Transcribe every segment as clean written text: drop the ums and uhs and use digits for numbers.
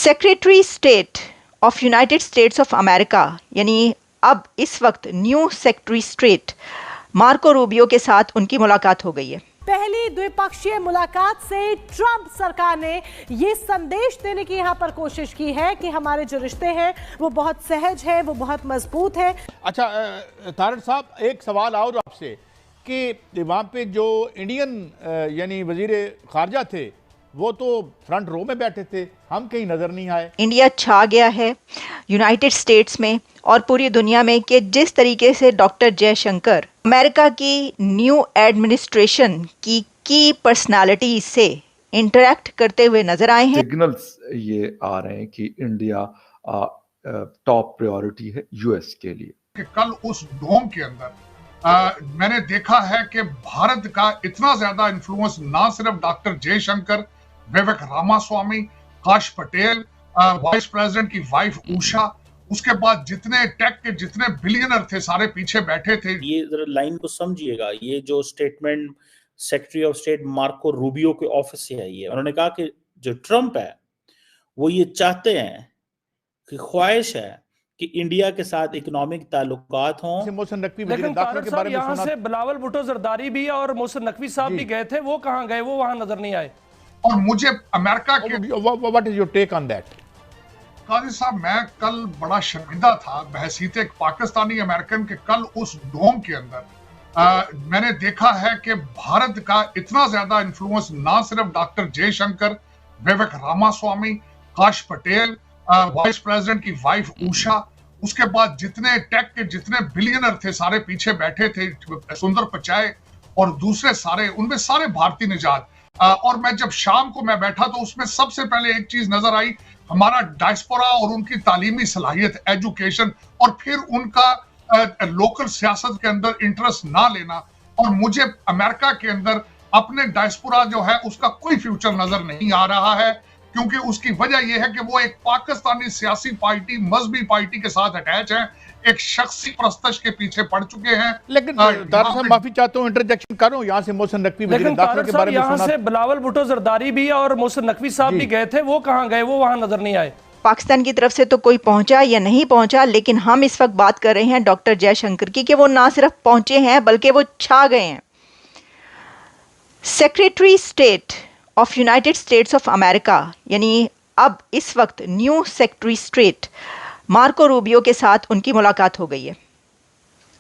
Secretary state of United states of America यानी अब इस वक्त new secretary state Marco Rubio के साथ उनकी मुलाकात हो गई है। पहली द्विपक्षीय मुलाकात से ट्रंप सरकार ने ये संदेश देने की यहाँ पर कोशिश की है कि हमारे जो रिश्ते हैं वो बहुत सहज है, वो बहुत मजबूत है। अच्छा तारड़ साहब, एक सवाल और आपसे कि वहाँ पे जो इंडियन यानी वजीर खारजा थे वो तो फ्रंट रो में बैठे थे, हम कहीं नजर नहीं आए। इंडिया छा गया है यूनाइटेड स्टेट्स में और पूरी दुनिया में कि जिस तरीके से डॉक्टर जयशंकर अमेरिका की न्यू एडमिनिस्ट्रेशन की पर्सनालिटी से इंटरेक्ट करते हुए नजर आए हैं। सिग्नल्स ये आ रहे हैं कि इंडिया टॉप प्रायोरिटी है यूएस के लिए। कि कल उस डोम के अंदर मैंने देखा है कि भारत का इतना ज्यादा इन्फ्लुएंस ना सिर्फ डॉक्टर जयशंकर, विवेक रामास्वामी, काश पटेल, वाइस प्रेसिडेंट की वाइफ उषा, उसके बाद जितने टेक के जितने बिलियनर थे सारे पीछे बैठे थे। ये जरा लाइन को समझिएगा, ये जो statement secretary of state Marco Rubio के ऑफिस से आई है। उन्होंने कहा कि जो ट्रंप है वो ये चाहते हैं कि ख्वाहिश है कि इंडिया के साथ इकोनॉमिक ताल्लुकात हों। मोहसिन नकवी लेकिन तारक साहब यहाँ से बिलावल भुट्टो जरदारी भी और मोहसिन नकवी साहब भी गए थे, वो कहाँ गए? वो वहां नजर नहीं आए। और मुझे अमेरिका के what is your take on that? Qazi साहब, मैं कल बड़ा शर्मिंदा था बहसीत एक पाकिस्तानी अमेरिकन के कल उस डोम के अंदर मैंने देखा है कि भारत का इतना ज्यादा इन्फ्लुएंस ना सिर्फ डॉक्टर जयशंकर, विवेक रामास्वामी, काश पटेल, वाइस प्रेसिडेंट की वाइफ उषा, उसके बाद जितने टेक के जितने बिलियनर थे सारे पीछे बैठे थे, सुंदर पिचाई और दूसरे सारे, उनमें सारे भारतीय निजात। और मैं जब शाम को मैं बैठा तो उसमें सबसे पहले एक चीज नजर आई, हमारा डायस्पोरा और उनकी तालीमी सलाहियत, एजुकेशन, और फिर उनका लोकल सियासत के अंदर इंटरेस्ट ना लेना। और मुझे अमेरिका के अंदर अपने डायस्पोरा जो है उसका कोई फ्यूचर नजर नहीं आ रहा है, क्योंकि उसकी वजह यह है कि वो एक पाकिस्तानी सियासी पार्टी, मजहबी पार्टी के साथ अटैच है, एक शख्सी प्रस्तश के पीछे पड़ चुके हैं। लेकिन तारड़ साहब, माफी चाहता हूं, इंटरजेक्शन करूं यहाँ से। मोहसिन नकवी लेकिन तारड़ साहब यहाँ से बिलावल भुट्टो जरदारी भी और मोहसिन नकवी साहब भी गए थे, वो कहाँ गए? वो वहां नजर नहीं आए। पाकिस्तान की तरफ से तो कोई पहुंचा या नहीं पहुंचा, लेकिन हम इस वक्त बात कर रहे हैं डॉक्टर जयशंकर की कि वो ना सिर्फ पहुंचे हैं बल्कि वो छा गए हैं। Secretary state of United states of America यानी अब इस वक्त new secretary state Marco Rubio के साथ उनकी मुलाकात हो गई है।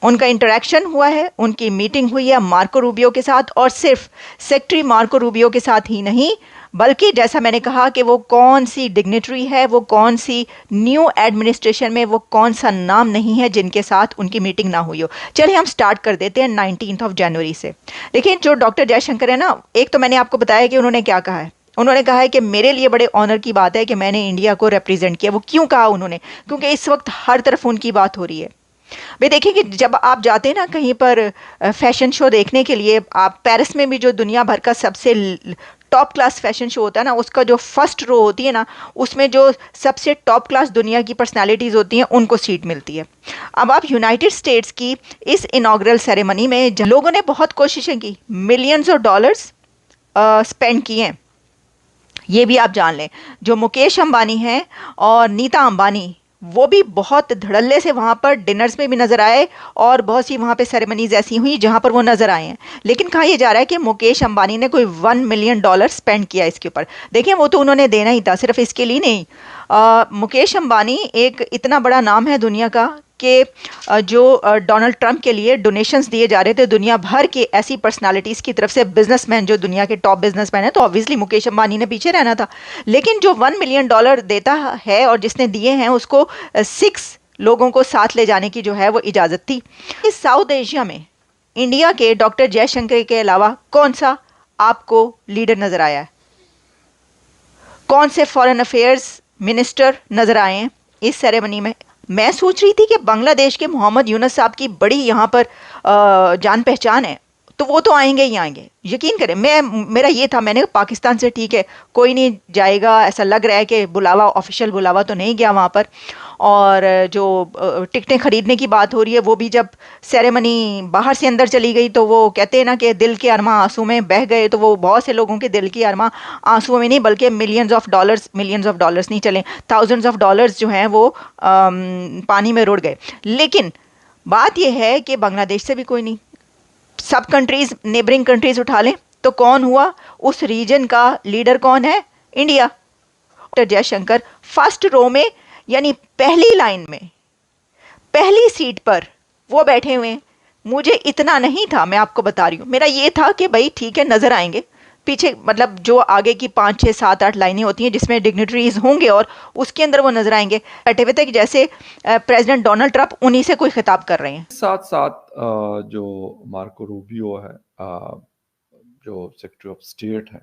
उनका इंटरेक्शन हुआ है, उनकी मीटिंग हुई है मार्को रूबियो के साथ, और सिर्फ सेक्रेटरी मार्को रूबियो के साथ ही नहीं बल्कि जैसा मैंने कहा कि वो कौन सी डिग्नेटरी है, वो कौन सी न्यू एडमिनिस्ट्रेशन में वो कौन सा नाम नहीं है जिनके साथ उनकी मीटिंग ना हुई हो। चलिए हम स्टार्ट कर देते हैं 19 जनवरी से। देखिए, जो डॉक्टर जयशंकर है ना, एक तो मैंने आपको बताया कि उन्होंने क्या कहा है। उन्होंने कहा है कि मेरे लिए बड़े ऑनर की बात है कि मैंने इंडिया को रिप्रेजेंट किया। वो क्यों कहा उन्होंने? क्योंकि इस वक्त हर तरफ उनकी बात हो रही है। वे देखिए कि जब आप जाते हैं ना कहीं पर फैशन शो देखने के लिए, आप पेरिस में भी जो दुनिया भर का सबसे टॉप क्लास फैशन शो होता है ना, उसका जो फर्स्ट रो होती है ना, उसमें जो सबसे टॉप क्लास दुनिया की पर्सनालिटीज़ होती हैं उनको सीट मिलती है। अब आप यूनाइटेड स्टेट्स की इस इनॉग्रल सेरेमनी में लोगों ने बहुत कोशिशें की, मिलियंस ऑफ डॉलर्स स्पेंड किए हैं, ये भी आप जान लें। जो मुकेश अंबानी हैं और नीता अंबानी, वो भी बहुत धड़ल्ले से वहाँ पर डिनर्स में भी नज़र आए और बहुत सी वहाँ पे सेरेमनीज ऐसी हुई जहाँ पर वो नज़र आए हैं। लेकिन कहा यह जा रहा है कि मुकेश अंबानी ने कोई $1 मिलियन स्पेंड किया इसके ऊपर। देखिए, वो तो उन्होंने देना ही था, सिर्फ इसके लिए नहीं। मुकेश अंबानी एक इतना बड़ा नाम है दुनिया का कि जो डोनाल्ड ट्रंप के लिए डोनेशंस दिए जा रहे थे दुनिया भर के ऐसी पर्सनालिटीज़ की तरफ से, बिजनेसमैन जो दुनिया के टॉप बिजनेसमैन है, तो ऑब्वियसली मुकेश अंबानी ने पीछे रहना था। लेकिन जो $1 मिलियन देता है और जिसने दिए हैं उसको 6 लोगों को साथ ले जाने की जो है वो इजाज़त थी। इस साउथ एशिया में इंडिया के डॉक्टर जयशंकर के अलावा कौन सा आपको लीडर नज़र आया है? कौन से फॉरेन अफेयर्स मिनिस्टर नज़र आए हैं इस सेरेमनी में? मैं सोच रही थी कि बांग्लादेश के मोहम्मद यूनुस साहब की बड़ी यहाँ पर जान पहचान है, तो वो तो आएंगे ही आएंगे, यकीन करें। मेरा ये था, मैंने पाकिस्तान से ठीक है कोई नहीं जाएगा, ऐसा लग रहा है कि बुलावा, ऑफिशियल बुलावा तो नहीं गया वहाँ पर। और जो टिकटें खरीदने की बात हो रही है वो भी जब सेरेमनी बाहर से अंदर चली गई तो वो कहते हैं ना कि दिल के अरमा आंसू में बह गए, तो वो बहुत से लोगों के दिल की अरमा आंसुओं में नहीं बल्कि मिलियंस ऑफ डॉलर्स नहीं चले, थाउजेंड्स ऑफ डॉलर्स जो हैं वो पानी में रुड़ गए। लेकिन बात यह है कि बांग्लादेश से भी कोई नहीं, सब कंट्रीज नेबरिंग कंट्रीज उठा लें तो कौन हुआ, उस रीजन का लीडर कौन है, India. Doctor Jaishankar first row में यानी पहली लाइन में पहली सीट पर वो बैठे हुए हैं। मुझे इतना नहीं था, मैं आपको बता रही हूँ, मेरा ये था कि भाई ठीक है नजर आएंगे पीछे, मतलब जो आगे की 5, 6, 7, 8 लाइनें होती हैं जिसमें डिग्निटरीज होंगे और उसके अंदर वो नजर आएंगे बैठे हुए थे कि जैसे प्रेसिडेंट डोनाल्ड ट्रंप उन्हीं से कोई खिताब कर रहे हैं। साथ साथ जो मार्को रूबियो है, जो सेक्रेटरी ऑफ स्टेट है,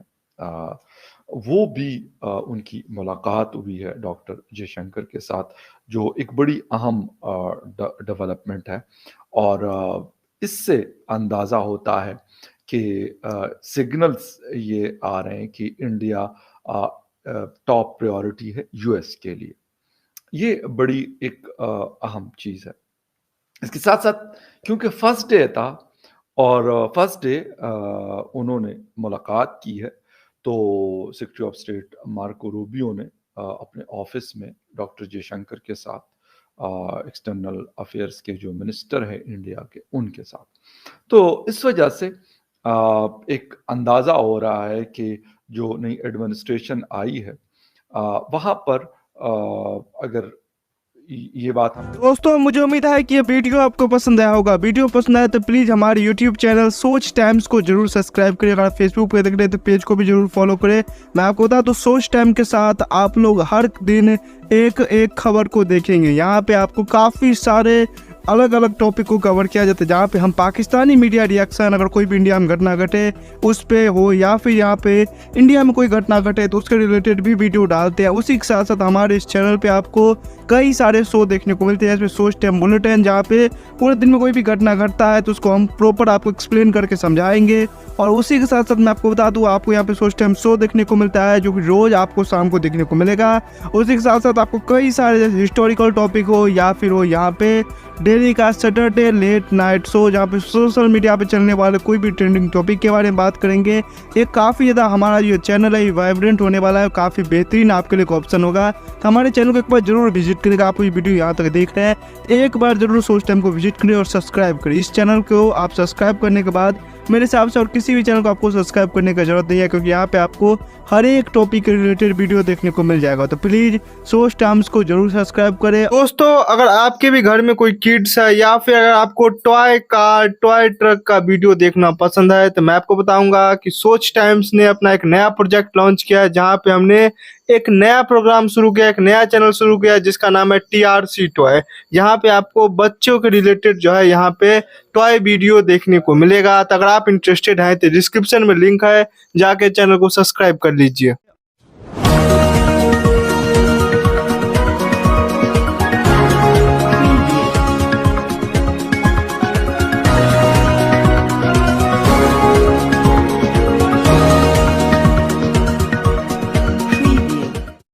वो भी उनकी मुलाकात हुई है डॉक्टर जयशंकर के साथ, जो एक बड़ी अहम डेवलपमेंट है। और इससे अंदाज़ा होता है कि सिग्नल्स ये आ रहे हैं कि इंडिया टॉप प्रायोरिटी है यूएस के लिए। ये बड़ी एक अहम चीज़ है। इसके साथ साथ क्योंकि फर्स्ट डे था और फर्स्ट डे उन्होंने मुलाकात की है, तो secretary of state Marco Rubio ने अपने ऑफिस में डॉक्टर जयशंकर के साथ एक्सटर्नल अफेयर्स के जो मिनिस्टर है इंडिया के उनके साथ, तो इस वजह से एक अंदाज़ा हो रहा है कि जो नई एडमिनिस्ट्रेशन आई है वहाँ पर अगर ये बात हम दोस्तों, मुझे उम्मीद है कि ये वीडियो आपको पसंद आया होगा। वीडियो पसंद आया तो प्लीज़ हमारे यूट्यूब चैनल सोच टाइम्स को जरूर सब्सक्राइब करें। अगर फेसबुक पे देख रहे हैं तो पेज को भी जरूर फॉलो करें। मैं आपको बता दूं, सोच टाइम के साथ आप लोग हर दिन एक खबर को देखेंगे। यहाँ पे आपको काफ़ी सारे अलग अलग टॉपिक को कवर किया जाता है, जहाँ पे हम पाकिस्तानी मीडिया रिएक्शन, अगर कोई भी इंडिया में घटना घटे उस पे हो, या फिर यहाँ पे इंडिया में कोई घटना घटे तो उसके रिलेटेड भी वीडियो डालते हैं। उसी के साथ साथ हमारे इस चैनल पे आपको कई सारे शो देखने को मिलते हैं, जैसे सोच टाइम बुलेटिन, जहाँ पे पूरे दिन में कोई भी घटना घटता है तो उसको हम प्रॉपर आपको एक्सप्लेन करके समझाएंगे। और उसी के साथ साथ मैं आपको बता दूँ, आपको यहाँ पे सोच टाइम शो देखने को मिलता है जो कि रोज़ आपको शाम को देखने को मिलेगा। उसी के साथ साथ आपको कई सारे जैसे हिस्टोरिकल टॉपिक हो या फिर हो यहाँ पे डेली का सैटरडे लेट नाइट शो, जहाँ पे सोशल मीडिया पे चलने वाले कोई भी ट्रेंडिंग टॉपिक के बारे में बात करेंगे। ये काफ़ी ज़्यादा हमारा जो चैनल है वाइब्रेंट होने वाला है, काफ़ी बेहतरीन आपके लिए ऑप्शन होगा। तो हमारे चैनल को एक बार जरूर विजिट करेगा। आप ये वीडियो यहाँ तक देख रहे हैं, एक बार जरूर सोच टाइम को विजिट करें और सब्सक्राइब करें। इस चैनल को आप सब्सक्राइब करने के बाद मेरे हिसाब से और किसी भी चैनल को आपको सब्सक्राइब करने की जरूरत नहीं है, क्योंकि यहाँ पे आपको हर एक टॉपिक के रिलेटेड वीडियो देखने को मिल जाएगा। तो प्लीज सोच टाइम्स को जरूर सब्सक्राइब करें। दोस्तों, अगर आपके भी घर में कोई किड्स है या फिर अगर आपको टॉय कार, टॉय ट्रक का वीडियो देखना पसंद है, तो मैं आपको बताऊंगा कि सोच टाइम्स ने अपना एक नया प्रोजेक्ट लॉन्च किया है, जहाँ पे हमने एक नया प्रोग्राम शुरू किया, एक नया चैनल शुरू किया जिसका नाम है TRC टॉय। यहाँ पे आपको बच्चों के रिलेटेड जो है यहाँ पे टॉय वीडियो देखने को मिलेगा। तो अगर आप इंटरेस्टेड हैं तो डिस्क्रिप्शन में लिंक है, जाके चैनल को सब्सक्राइब कर लीजिए।